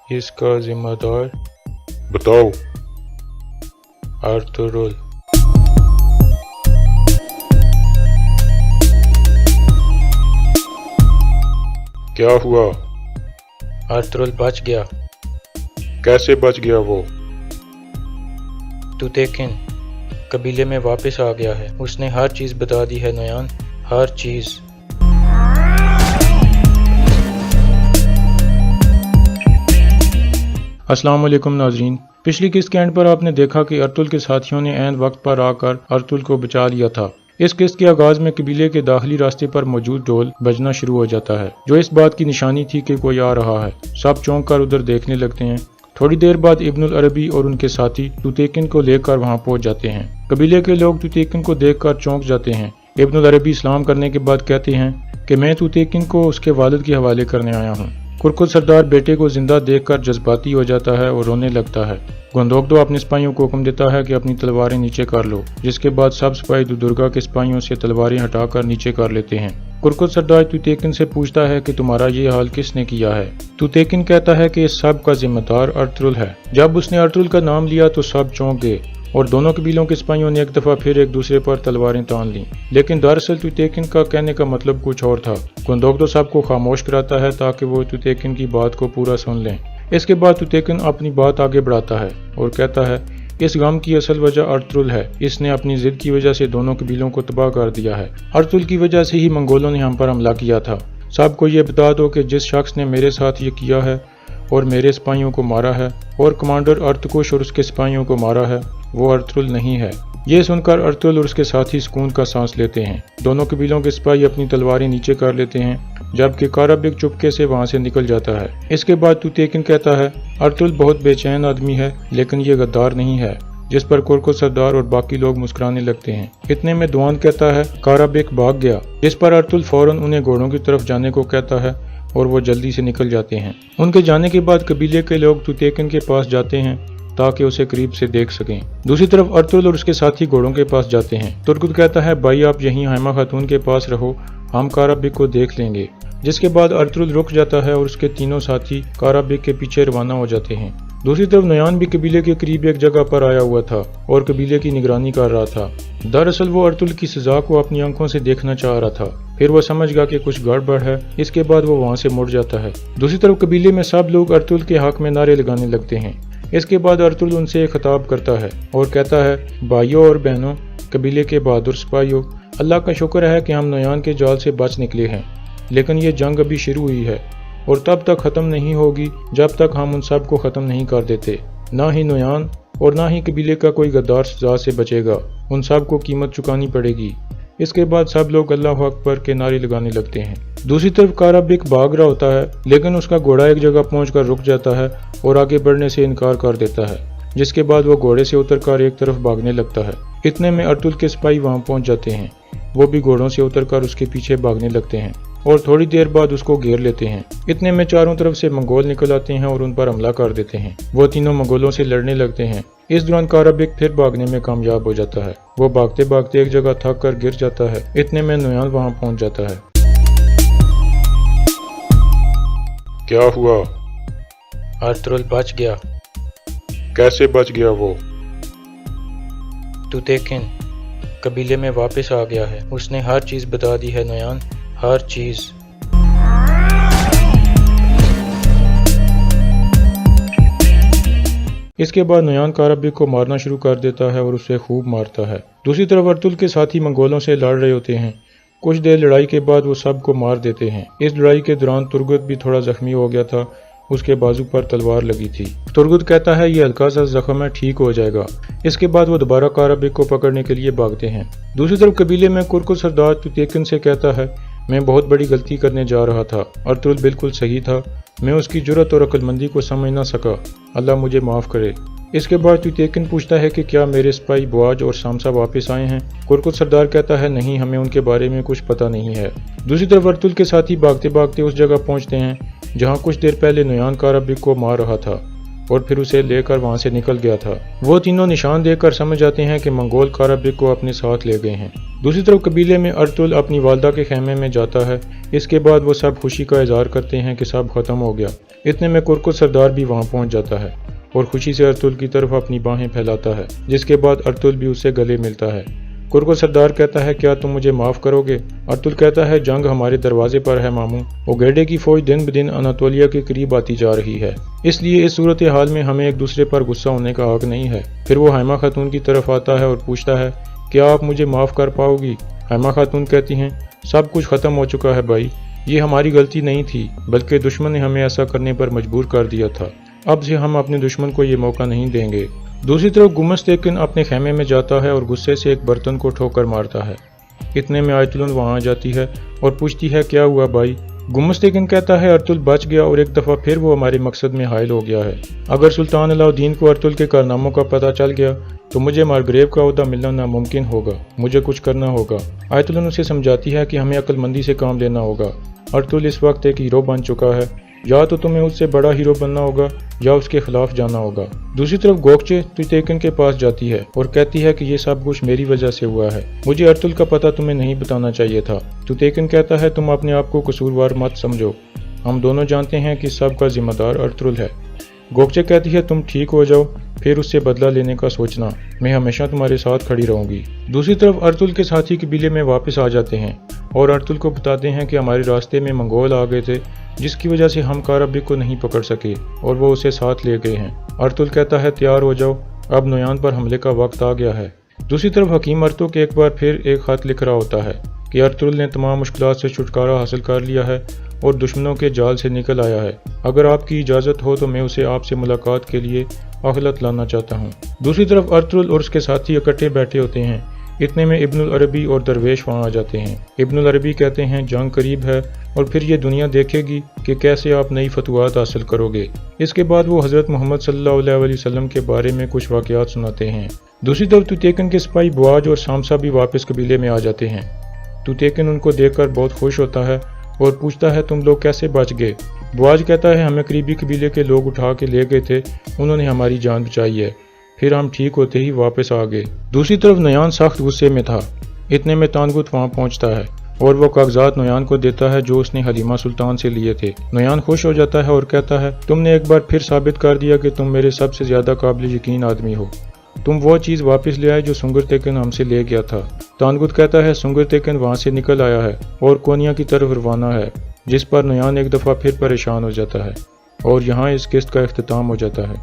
इसका जिम्मेदार बताओ। आर्थुरुल। क्या हुआ? आर्थुरुल बच गया। कैसे बच गया वो? तुतेकिन कबीले में वापस आ गया है। उसने हर चीज़ बता दी है नोयान, हर चीज़। अस्सलाम वालेकुम नाजरीन। पिछली किस्त के एंड पर आपने देखा कि अर्तुल के साथियों ने ऐन वक्त पर आकर अर्तुल को बचा लिया था। इस किस्त के आगाज में कबीले के दाखिली रास्ते पर मौजूद ढोल बजना शुरू हो जाता है, जो इस बात की निशानी थी कि कोई आ रहा है। सब चौंक कर उधर देखने लगते हैं। थोड़ी देर बाद इब्नुल अरबी और उनके साथी तुतेकिन को लेकर वहां पहुंच जाते हैं। कबीले के लोग तुतेकिन को देखकर चौंक जाते हैं। इब्नुल अरबी सलाम करने के बाद कहते हैं कि मैं तुतेकिन को उसके वालिद के हवाले करने आया हूँ। कुरकुल सरदार बेटे को जिंदा देखकर जज्बाती हो जाता है और रोने लगता है। गोंदोगदो अपने सिपाहियों को हुक्म देता है कि अपनी तलवारें नीचे कर लो, जिसके बाद सब सिपाही दुर्गा के सिपाहियों से तलवारें हटाकर नीचे कर लेते हैं। कुरकुल सरदार तुतेकिन से पूछता है कि तुम्हारा ये हाल किसने किया है। तुतेकिन कहता है कि इस सब का जिम्मेदार अर्तुरुल है। जब उसने अर्तुरुल का नाम लिया तो सब चौंक गए और दोनों कबीलों के सिपाहियों ने एक दफा फिर एक दूसरे पर तलवारें तान लीं। लेकिन दरअसल तुतेकिन का कहने का मतलब कुछ और था। गोंदोगदो सबको खामोश कराता है ताकि वो तुतेकिन की बात को पूरा सुन लें। इसके बाद तुतेकिन अपनी बात आगे बढ़ाता है और कहता है इस गम की असल वजह अर्तुरुल है। इसने अपनी जिद की वजह से दोनों कबीलों को तबाह कर दिया है। अर्तुरुल की वजह से ही मंगोलों ने हम पर हमला किया था। सबको ये बता दो कि जिस शख्स ने मेरे साथ ये किया है और मेरे सिपाहियों को मारा है और कमांडर अर्तकुश और उसके सिपाहियों को मारा है, वो अर्तुरुल नहीं है। ये सुनकर अर्तुरुल और उसके साथी सुकून का सांस लेते हैं। दोनों कबीलों के सिपाही अपनी तलवारें नीचे कर लेते हैं, जबकि काराबिक चुपके से वहां से निकल जाता है। इसके बाद तुतेकिन कहता है अर्तुरुल बहुत बेचैन आदमी है, लेकिन ये गद्दार नहीं है, जिस पर कुरकुल सरदार और बाकी लोग मुस्कुराने लगते हैं। इतने में दुआन कहता है काराबिक भाग गया, जिस पर अर्तुरुल फौरन उन्हें घोड़ों की तरफ जाने को कहता है और वो जल्दी से निकल जाते हैं। उनके जाने के बाद कबीले के लोग तुतेकिन के पास जाते हैं ताकि उसे करीब से देख सकें। दूसरी तरफ अर्तुरुल और उसके साथी घोड़ों के पास जाते हैं। तुर्गुत कहता है भाई आप यहीं हाइमा खातून के पास रहो, हम काराबिक को देख लेंगे। जिसके बाद अर्तुरुल रुक जाता है और उसके तीनों साथी काराबिक के पीछे रवाना हो जाते हैं। दूसरी तरफ नोयान भी कबीले के करीब एक जगह पर आया हुआ था और कबीले की निगरानी कर रहा था। दरअसल वो अर्तुरुल की सजा को अपनी आंखों से देखना चाह रहा था। फिर वो समझ गया कि कुछ गड़बड़ है। इसके बाद वो वहां से मुड़ जाता है। दूसरी तरफ कबीले में सब लोग अर्तुरुल के हक में नारे लगाने लगते हैं। इसके बाद अर्तुरुल उनसे एक खिताब करता है और कहता है भाइयों और बहनों, कबीले के बहादुर सिपाहियों, अल्लाह का शुक्र है कि हम नोयान के जाल से बच निकले हैं। लेकिन ये जंग अभी शुरू हुई है और तब तक खत्म नहीं होगी जब तक हम उन सब को खत्म नहीं कर देते। ना ही नोयान और ना ही कबीले का कोई गद्दार सजा से बचेगा। उन सब को कीमत चुकानी पड़ेगी। इसके बाद सब लोग अल्लाह अकबर के नारे लगाने लगते हैं। दूसरी तरफ काराबिक भाग रहा होता है, लेकिन उसका घोड़ा एक जगह पहुंचकर रुक जाता है और आगे बढ़ने से इनकार कर देता है। जिसके बाद वो घोड़े से उतरकर एक तरफ भागने लगता है। इतने में अर्तुरुल के सिपाही वहां पहुंच जाते हैं। वो भी घोड़ों से उतरकर उसके पीछे भागने लगते हैं और थोड़ी देर बाद उसको घेर लेते हैं। इतने में चारों तरफ से मंगोल निकल आते हैं और उन पर हमला कर देते हैं। वो तीनों मंगोलों से लड़ने लगते हैं। इस दौरान काराबिक फिर भागने में कामयाब हो जाता है। वो भागते भागते एक जगह थक कर गिर जाता है। इतने में नोयान वहां पहुंच जाता है। क्या हुआ? आर्थुरुल बच गया। कैसे बच गया वो? तुतेकिन कबीले में वापस आ गया है। उसने हर चीज़ बता दी है नोयान, हर चीज़। इसके बाद नोयान काराबिक को मारना शुरू कर देता है और उसे खूब मारता है। दूसरी तरफ अर्तुरुल के साथी मंगोलों से लड़ रहे होते हैं। कुछ देर लड़ाई के बाद वो सबको मार देते हैं। इस लड़ाई के दौरान तुर्गुत भी थोड़ा जख्मी हो गया था। उसके बाजू पर तलवार लगी थी। तुर्गुत कहता है ये हल्का सा जख्म है, ठीक हो जाएगा। इसके बाद वो दोबारा काराबिक को पकड़ने के लिए भागते हैं। दूसरी तरफ कबीले में कुरकुल सरदार तुतेकिन से कहता है मैं बहुत बड़ी गलती करने जा रहा था। अर्तुरुल बिल्कुल सही था। मैं उसकी जुर्रत और अक्लमंदी को समझ ना सका। अल्लाह मुझे माफ़ करे। इसके बाद तुतेकिन पूछता है कि क्या मेरे सिपाही बुआज और सामसा वापस आए हैं। कुरकुल सरदार कहता है नहीं, हमें उनके बारे में कुछ पता नहीं है। दूसरी तरफ अर्तुरुल के साथी भागते भागते उस जगह पहुंचते हैं जहां कुछ देर पहले नोयान काराबिक को मार रहा था। और फिर उसे लेकर वहां से निकल गया था। वो तीनों निशान देखकर समझ जाते हैं कि मंगोल काराबिक को अपने साथ ले गए हैं। दूसरी तरफ कबीले में अर्तुल अपनी वालदा के खेमे में जाता है। इसके बाद वो सब खुशी का इजहार करते हैं कि सब खत्म हो गया। इतने में कुरकुर सरदार भी वहां पहुंच जाता है और खुशी से अर्तुल की तरफ अपनी बाहें फैलाता है, जिसके बाद अर्तुल भी उससे गले मिलता है। कुरकुर सरदार कहता है, क्या तुम मुझे माफ करोगे? अर्तुल कहता है, जंग हमारे दरवाजे पर है मामू। ओगेडे की फौज दिन ब दिन अनातोलिया के करीब आती जा रही है, इसलिए इस सूरत हाल में हमें एक दूसरे पर गुस्सा होने का हक नहीं है। फिर वो हैमा खातून की तरफ आता है और पूछता है, क्या आप मुझे माफ कर पाओगी? हैमा खातून कहती हैं, सब कुछ खत्म हो चुका है भाई, ये हमारी गलती नहीं थी, बल्कि दुश्मन ने हमें ऐसा करने पर मजबूर कर दिया था। अब से हम अपने दुश्मन को ये मौका नहीं देंगे। दूसरी तरफ गुमस्तेकिन अपने खेमे में जाता है और गुस्से से एक बर्तन को ठोकर मारता है। इतने में आयतुलन वहां आ जाती है और पूछती है, क्या हुआ भाई? गुमस्तेकिन कहता है, अर्तुल बच गया और एक दफा फिर वो हमारे मकसद में हायल हो गया है। अगर सुल्तान अलाउद्दीन को अर्तुल के कारनामों का पता चल गया तो मुझे मारग्रेव का ओहदा मिलना नामुमकिन होगा। मुझे कुछ करना होगा। आयतुलन उसे समझाती है कि हमें अक्लमंदी से काम लेना होगा। अर्तुल इस वक्त एक हीरो बन चुका है, या तो तुम्हें उससे बड़ा हीरो बनना होगा या उसके खिलाफ जाना होगा। दूसरी तरफ गोकचे तुतेकन के पास जाती है और कहती है कि ये सब कुछ मेरी वजह से हुआ है, मुझे अर्तुल का पता तुम्हें नहीं बताना चाहिए था। तुतेकन कहता है, तुम अपने आप को कसूरवार मत समझो, हम दोनों जानते हैं कि सब का जिम्मेदार अर्तुल है। गोकचे कहती है, तुम ठीक हो जाओ, फिर उससे बदला लेने का सोचना, मैं हमेशा तुम्हारे साथ खड़ी रहूंगी। दूसरी तरफ अर्तुल के साथी कबीले में वापस आ जाते हैं और अर्तुल को बताते हैं कि हमारे रास्ते में मंगोल आ गए थे, जिसकी वजह से हम काराबिक को नहीं पकड़ सके और वो उसे साथ ले गए हैं। अर्तुल कहता है, तैयार हो जाओ, अब नोयान पर हमले का वक्त आ गया है। दूसरी तरफ हकीम अर्तुल के एक बार फिर एक खत लिख रहा होता है कि अर्तुल ने तमाम मुश्किलात से छुटकारा हासिल कर लिया है और दुश्मनों के जाल से निकल आया है। अगर आपकी इजाज़त हो तो मैं उसे आपसे मुलाकात के लिए अखलत लाना चाहता हूँ। दूसरी तरफ अर्तुल और उसके साथी इकट्ठे बैठे होते हैं। इतने में इब्नुल अरबी और दरवेश वहाँ आ जाते हैं। इब्नुल अरबी कहते हैं, जंग करीब है और फिर ये दुनिया देखेगी कि कैसे आप नई फतवात हासिल करोगे। इसके बाद वो हज़रत मोहम्मद सल्लल्लाहु अलैहि वसल्लम के बारे में कुछ वाक़यात सुनाते हैं। दूसरी तरफ तुतेकन के सिपाही बुआज और सामसा भी वापस कबीले में आ जाते हैं। तुतेकन उनको देखकर बहुत खुश होता है और पूछता है, तुम लोग कैसे बच गए? बुआज कहता है, हमें करीबी कबीले के लोग उठा के ले गए थे, उन्होंने हमारी जान बचाई है, फिर हम ठीक होते ही वापस आ गए। दूसरी तरफ नोयान सख्त गुस्से में था। इतने में तानगुत वहां पहुंचता है और वो कागजात नोयान को देता है जो उसने हलीमा सुल्तान से लिए थे। नोयान खुश हो जाता है और कहता है, तुमने एक बार फिर साबित कर दिया कि तुम मेरे सबसे ज्यादा काबिल यकीन आदमी हो। तुम वो चीज वापस ले आए जो सुंगर तेकन हमसे ले गया था। तानगुत कहता है, सुंगर तेकन वहां से निकल आया है और कोनिया की तरफ रवाना है, जिस पर नोयान एक दफा फिर परेशान हो जाता है और यहाँ इस किस्त का इख्तिताम हो जाता है।